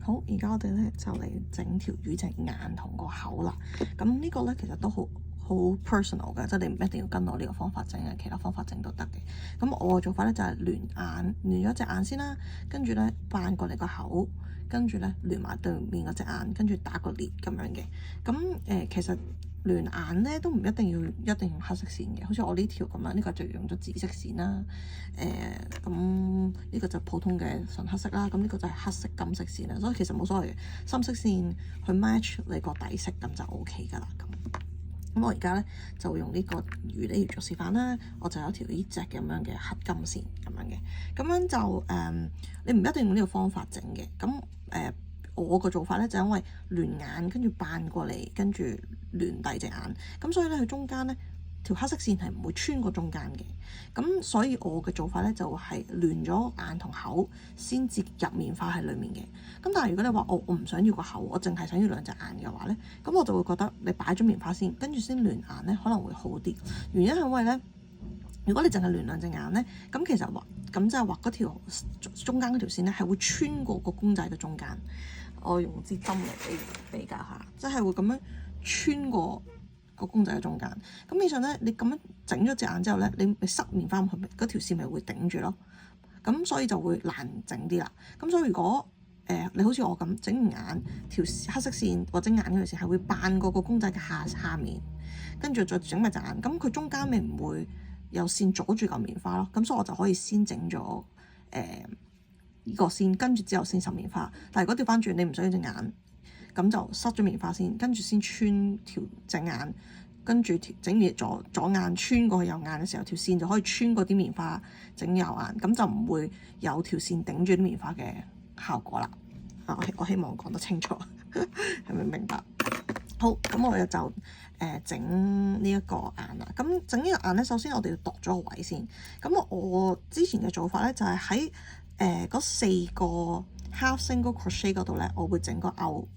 好，而家我哋咧就嚟整條魚隻眼同個口啦。咁呢個咧其實都好 personal 嘅，即係你唔一定要跟我呢個方法整嘅，其他方法整都得嘅。咁我嘅做法咧就係聯咗隻眼先啦，跟住咧扮過嚟個口，跟住咧聯埋對面嗰隻眼，跟住打個裂咁樣嘅。咁其實聯眼咧都唔一定要用黑色線嘅，好似我呢條咁樣，呢個就用咗紫色線啦。咁呢個就普通嘅純黑色啦，咁呢個就係黑色金色線啦，所以其實冇所謂嘅，深色線去 match 你個底色咁就 OK 噶啦。咁我而家咧就用呢個魚嚟做示範啦，我就有條呢隻咁樣嘅黑金線咁樣嘅，咁樣就你唔一定用呢個方法整嘅，咁我個做法咧就因為聯眼跟住扮過嚟，跟住聯第二隻眼，咁所以咧佢中間咧條黑色線係唔會穿過中間嘅，咁所以我嘅做法咧就係聯咗眼同口先至入棉花喺裡面嘅。咁但係如果你話我唔想要個口，我淨係想要兩隻眼嘅話咧，咁我就會覺得你擺咗棉花先，跟住先聯眼咧可能會好啲。原因係因為咧，如果你淨係聯兩隻眼咧，咁其實咁即係畫嗰條中間嗰條線咧係會穿過個公仔嘅中間。我用支針嚟比較下，即係會咁樣穿過個公仔嘅中間。咁以上咧，你咁樣整咗隻眼之後咧，你塞棉花入去，嗰條線咪會頂住咯。咁所以就會難整啲啦。咁所以如果你好似我咁整完眼條黑色線或者眼嗰條線係會扮過個公仔嘅下面，跟住再整埋隻眼，咁佢中間咪唔會有線阻住嚿棉花咯。咁所以我就可以先整咗呢個線，跟住之後先塞棉花。但係如果調翻轉，你唔想要隻眼，咁就塞咗棉花先，跟住先穿條隻眼，跟住整完左眼穿過去右眼嘅時候，條線就可以穿過啲棉花整右眼，咁就唔會有條線頂住啲棉花嘅效果啦。我希望講得清楚，係咪明白？好，咁我哋就整呢一個眼啦。咁整呢個眼咧，首先我哋要度咗個位先。咁我之前嘅做法咧，就係喺嗰4個 half single crochet 嗰度咧，我會整個勾。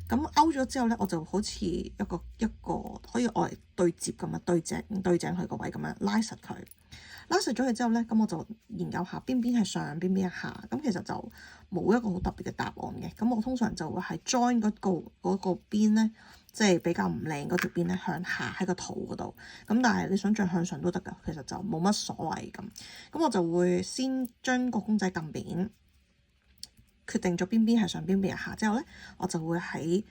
咁勾咗之後咧，我就好似一個可以愛嚟對接咁樣對正佢個位咁樣拉實佢。拉實咗佢之後咧，咁我就研究下邊邊係上，邊邊係下。咁其實就冇一個好特別嘅答案嘅。咁我通常就會係 join 嗰個邊咧，即係比較唔靚嗰條邊咧向下喺個肚嗰度。咁但係你想再向上都得㗎，其實就冇乜所謂咁。咁我就會先將個公仔撳扁，決定咗邊邊係上，邊邊係下之後咧，我就會喺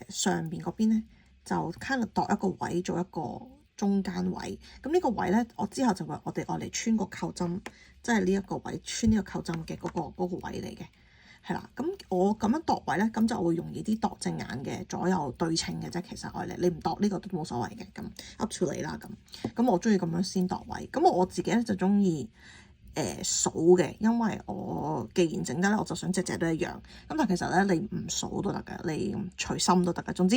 上邊嗰邊咧就 kind of 度一個位做一個中間位。咁呢個位咧，我之後就會我哋愛嚟穿個扣針，即係呢一個位穿呢個扣針嘅嗰個位嚟嘅，係啦。咁我咁樣度位咧，咁就會容易啲度隻眼嘅左右對稱嘅啫。其實愛嚟你唔度呢個都冇所謂嘅，咁 up to 你啦。咁我中意咁樣先度位。咁我自己咧就中意數嘅，因為我既然整得咧，我就想隻隻都一樣。咁但係其實咧，你唔數都得嘅，你隨心都得嘅。總之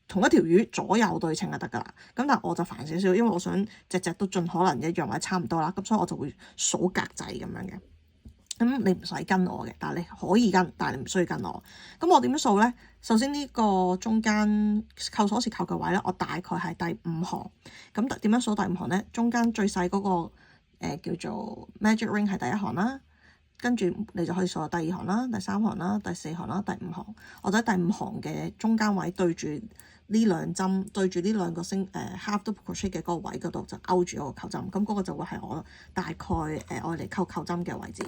同一條魚左右對稱就得㗎啦。咁但係我就煩少少，因為我想隻隻都盡可能一樣或者差唔多啦。咁所以我就會數格仔咁樣嘅。咁你唔使跟我嘅，但係你可以跟，但係你唔需要跟我。咁我點樣數咧？首先呢個中間扣鎖匙扣嘅位咧，我大概係第5行。咁點樣數第5行咧？中間最細嗰個叫做 magic ring 係第1行啦，跟住你就可以數到第2行啦、第3行啦、第4行啦、第5行。我就喺第5行嘅中間位對住呢兩針，對住呢兩個half double crochet 嘅嗰個位嗰度就勾住嗰個扣針。咁嗰個就會係我大概愛嚟扣針嘅位置。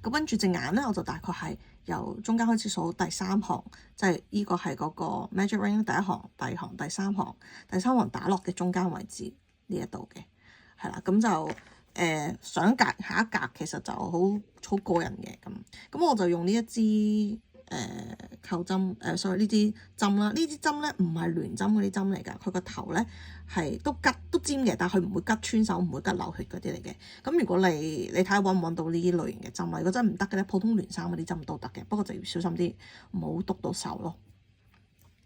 咁跟住隻眼咧，我就大概係由中間開始數第3行，即係呢個係嗰個 magic ring 第1行、第2行、第3行、第3行打落嘅中間位置呢一度嘅。係啦，咁就上格下一格其實就好個人嘅咁我就用呢一支扣針sorry 呢支針啦。呢支針咧唔係聯針嗰啲針嚟㗎，佢個頭咧係都尖嘅，但係佢唔會拮穿手，唔會拮流血嗰啲嚟嘅。咁如果你睇下揾唔揾到呢類型嘅針啦，如果真係唔得嘅咧，普通聯衫嗰啲針都得嘅，不過就要小心啲，唔好篤到手咯。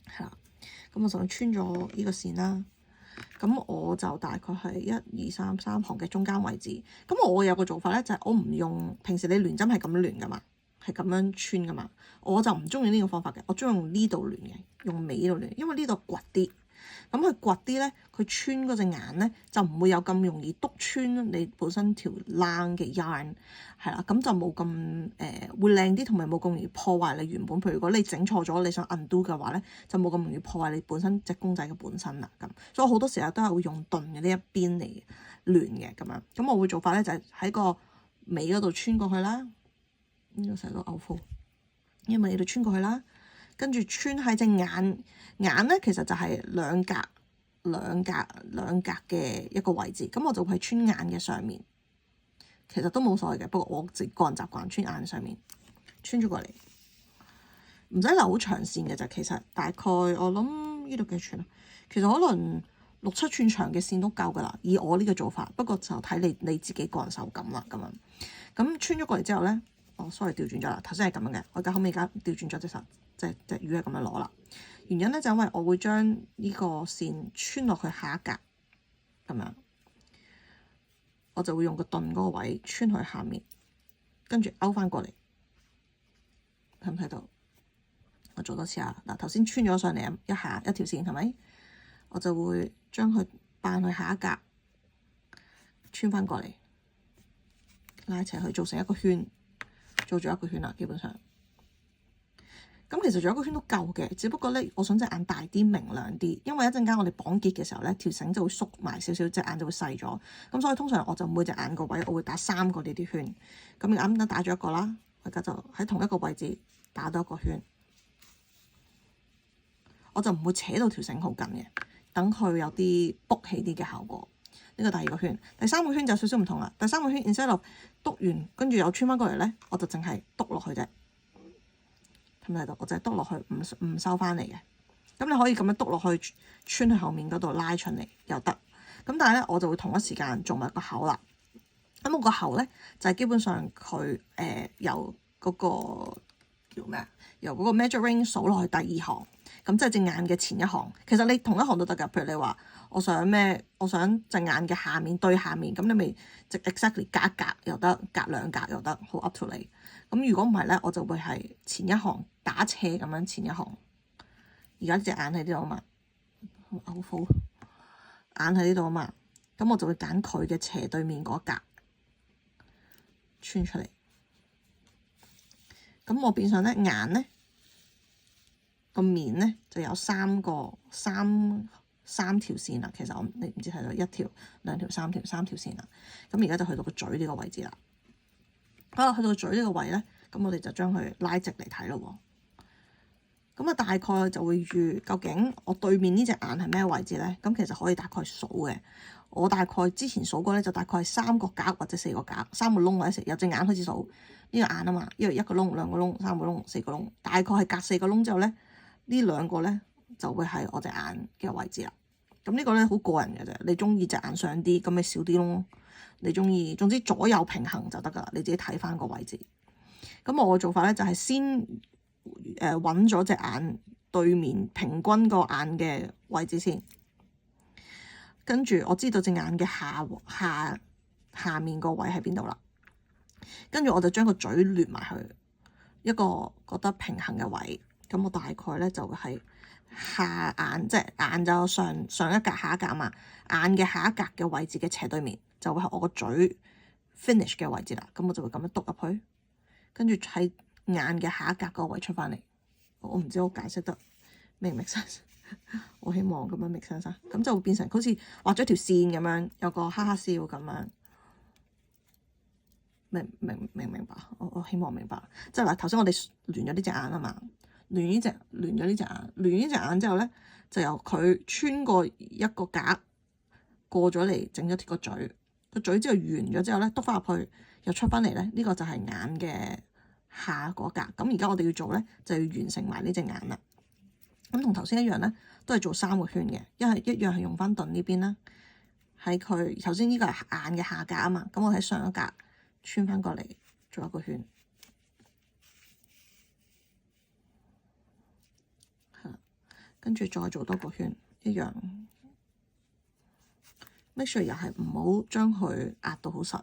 係啦，咁我就穿咗呢個線啦。咁我就大概係1、2、3行嘅中間位置。咁我有個做法咧，就係我唔用平時你聯針係咁樣聯噶嘛，係咁樣穿噶嘛。我就唔中意呢個方法嘅，我中意用呢度聯嘅，用尾度聯，因為呢度掘啲。咁佢掘啲咧，佢穿嗰隻眼咧就唔會有咁容易篤穿你本身條冷嘅 yarn， 係啦，咁就冇咁會靚啲，同埋冇咁容易破壞你原本。譬如如果你整錯咗，你想 undo 嘅話咧，就冇咁容易破壞你本身隻公仔嘅本身啦。咁所以我好多時候都係會用鈍嘅呢一邊嚟亂嘅咁樣。咁我會做法咧就係喺個尾嗰度穿過去啦，呢個成個牛褲，因為你度穿過去啦，跟住穿喺隻眼咧，其實就係兩格嘅一個位置，咁我就會穿眼嘅上面，其實都冇所謂嘅，不過我自己個人習慣穿眼上面，穿咗過嚟，唔使留好長線嘅啫。其實大概我諗呢度幾寸啊，其實可能6、7寸長嘅線都夠噶啦，以我呢個做法。不過就睇你自己個人手感啦，咁樣。咁穿咗過嚟之後咧，sorry 調轉咗啦，頭先係咁樣嘅，我後尾而家調轉咗隻手，隻魚係咁樣攞啦。原因咧就因為我會將呢個線穿落去下一格，咁樣我就會用個鈍嗰個位穿去下面，跟住勾翻過嚟，睇唔睇到？我做多次啊！嗱，頭先穿咗上嚟一下一條線係咪？我就會將佢扮去下一格，穿翻過嚟，拉齊去做成一個圈，做咗一個圈啦，基本上。咁其實做一個圈都夠嘅，只不過咧，我想隻眼大啲、明亮啲，因為一陣間我哋綁結嘅時候咧，條繩就會縮埋少少，隻眼就會細咗。咁所以通常我就每隻眼個位，我會打3個呢啲圈。咁啱啱打咗一個啦，我而家就喺同一個位置打多一個圈，我就唔會扯到條繩好緊嘅，等佢有啲卜起啲嘅效果。呢個第2個圈，第3個圈就少少唔同啦。第3個圈 instead of 篤完，跟住又穿翻過嚟咧，我就淨係篤落去啫。睇到我就係篤落去，唔收翻嚟嘅。咁你可以咁樣篤落去，穿去後面嗰度拉出嚟又得。咁但係咧，我就會同一時間做埋個口啦。咁我個口咧就係基本上佢由嗰個叫咩啊？由嗰個 measuring 數落去第2行，咁即係隻眼嘅前1行。其實你同一行都得㗎。譬如你話我想咩？我想隻眼嘅下面對下面，咁你咪即 exactly 隔一格又得，隔2格又得，好 up to 你。咁如果唔係咧，我就會係前1行打斜咁樣前1行。而家隻眼喺呢度啊嘛，好好眼喺呢度啊嘛，咁我就會揀佢嘅斜對面嗰格穿出嚟。咁我變相咧眼咧個面咧就有3條線啦。其實你唔知睇到1條、2條、3條線啦。咁而家就去到個嘴呢個位置啦。好啦，去到嘴呢個位咧，咁我哋就將佢拉直嚟睇咯。咁啊，大概就會預究竟我對面呢隻眼係咩位置咧？咁其實可以大概數嘅。我大概之前數過咧，就大概係3個格或者4個格，3個窿或者有隻眼開始數呢個眼啊嘛。因為1個窿、2個窿、3個窿、4個窿，大概係隔4個窿之後咧，呢2個咧就會係我隻眼嘅位置啦。咁呢個咧好個人嘅啫，你中意隻眼上啲，咁咪少啲窿。你中意，總之左右平衡就得噶啦。你自己睇翻個位置。咁我嘅做法咧就係先揾咗隻眼對面平均個眼嘅位置先，跟住我知道隻眼嘅下面個位喺邊度啦。跟住我就將個嘴連埋去一個覺得平衡嘅位。咁我大概咧就係下眼，即係眼就上一格下一格啊嘛。眼嘅下一格嘅位置嘅斜對面就會係我個嘴 finish 嘅位置啦。咁我就會咁樣篤入去，跟住喺眼嘅下一格嗰個位出翻嚟。我唔知我解釋得明唔明 sense？我希望咁樣 make sense。咁就會變成好似畫咗條線咁樣，有個哈哈笑咁樣。明白？我希望明白。即係嗱，頭先我哋亂咗呢隻眼啊嘛，亂咗呢隻眼之後咧，就由佢穿過一個格過咗嚟，整咗個嘴。個嘴之後完咗之後咧，篤翻入去又出翻嚟咧，呢個就係眼嘅下嗰格。咁而家我哋要做咧，就要完成埋呢隻眼啦。咁同頭先一樣咧，都係做3個圈嘅，一樣係用翻鈍呢邊啦。喺佢頭先呢個係眼嘅下格啊嘛，咁我喺上一格穿翻過嚟做一個圈，係啦，跟住再做多個圈，一樣。make sure 又係唔好將佢壓到好實，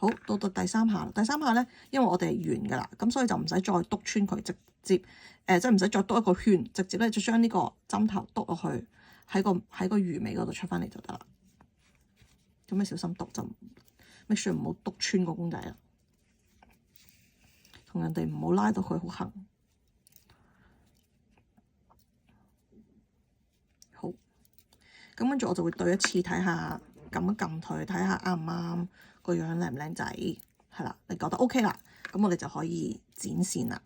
好，到第三下啦。第三下咧，因為我哋係圓㗎啦，咁所以就唔使再篤穿佢，直接即係唔使再篤一個圈，直接咧就將呢個針頭篤落去喺個魚尾嗰度出翻嚟就得啦。咁你小心篤，就 make sure 唔好篤穿個公仔啦，同人哋唔好拉到佢好痕。好，咁跟住我就會對一次睇下，撳一撳佢，睇下啱唔啱。個樣靚唔靚仔，係啦，你覺得 OK 啦，咁我哋就可以剪線啦。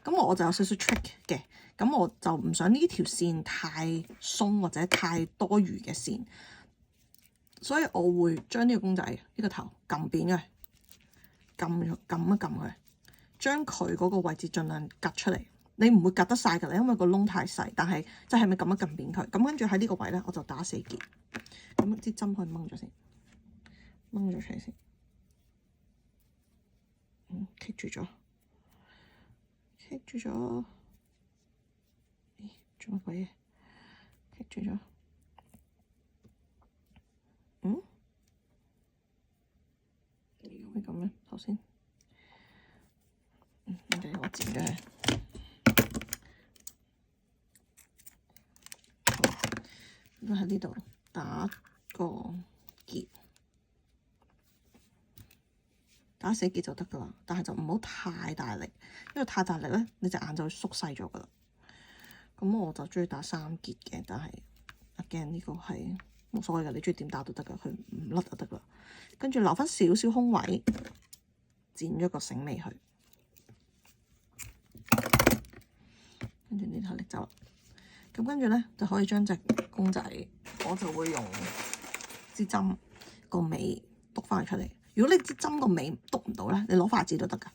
咁我就有少少 trick 嘅，咁我就唔想呢條線太鬆或者太多餘嘅線，所以我會將呢個公仔呢個頭撳扁佢，撳一撳佢，將佢嗰個位置盡量趌出嚟。你唔會趌得晒㗎啦，因為個窿太細，但係就係咪撳一撳扁佢？咁跟住喺呢個位咧，我就打死結，咁啲針可以掹咗先。掹咗出嚟先，棘住咗，咦，做乜鬼嘢？棘住咗，點會咁咧？頭先，我剪咗佢，應該喺呢度打個結。打死結就得噶啦，但係就唔好太大力，因為太大力咧，你隻眼就會縮細咗噶啦。咁我就中意打3結嘅，但係 again 呢個係冇所謂嘅，你中意點打都得噶，佢唔甩就得啦。跟住留翻少少空位，剪咗個繩尾去，跟住呢頭拎走啦。咁跟住咧就可以將隻公仔，我就會用支針個尾篤翻佢出嚟。如果你支針個尾篤唔到咧，你攞筷子都得噶，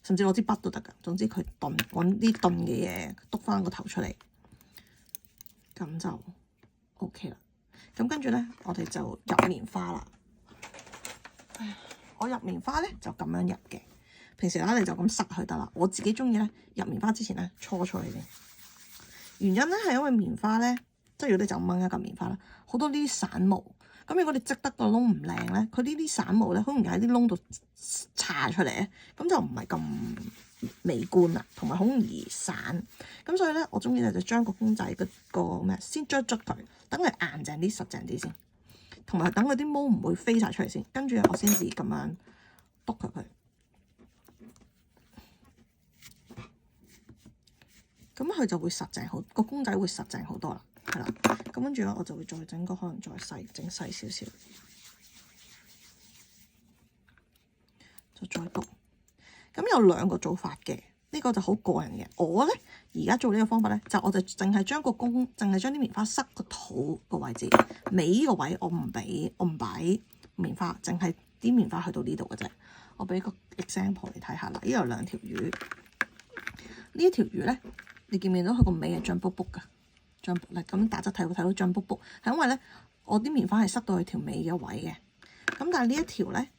甚至攞支筆都得噶。總之佢揾啲鈍嘅嘢篤翻個頭出嚟，咁就 OK 啦。咁跟住咧，我哋就入棉花啦。我入棉花咧就咁樣入嘅，平時咧你就咁塞佢得啦。我自己中意咧入棉花之前咧搓佢先。原因咧係因為棉花咧，即係如果你就掹一嚿棉花啦，好多呢啲散毛。咁如果你織得個窿唔靚咧，佢呢啲散毛咧好容易喺啲窿度搽出嚟咧，咁就唔係咁美觀啦，同埋好容易散。咁所以咧，我中意咧就將個公仔個咩先捽佢，等佢硬淨啲、實淨啲先，同埋等佢啲毛唔會飛晒出嚟先。跟住我先至咁樣篤佢，咁佢就會實淨好，個公仔會實淨好多啦。係啦，咁跟住咧，我就會再整個可能再整細少少，就再篤。咁有2個做法嘅，呢個就好個人嘅。我咧而家做呢個方法咧，就我就淨係將啲棉花塞個肚個位置，尾個位我唔擺棉花，淨係啲棉花去到呢度嘅啫。我俾個 example 你睇下啦，呢度有2條魚，呢一條魚咧，你見唔見到佢個尾係脹卜卜㗎？脹卜咧，咁打側睇會睇到脹卜卜，係因為咧我啲棉花係塞到去條尾嘅位嘅。咁但係呢一條咧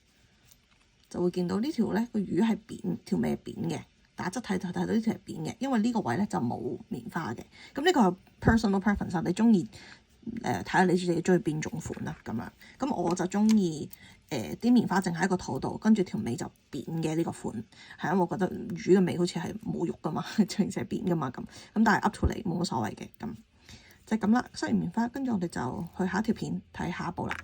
就會見到呢條咧個魚係扁，條尾係扁嘅。打側睇就睇到呢條係扁嘅，因為呢個位咧就冇棉花嘅。咁呢個係 personal preference，你中意睇下你自己中意邊種款啦咁樣。咁我就中意啲棉花淨喺個肚度，跟住條尾就扁嘅呢個款，係因為我覺得魚嘅尾好似係冇肉噶嘛，淨係扁噶嘛咁。但係 up to 你冇乜所謂嘅咁。就係咁啦，塞完棉花，跟住我哋就去下一條片睇下一步啦。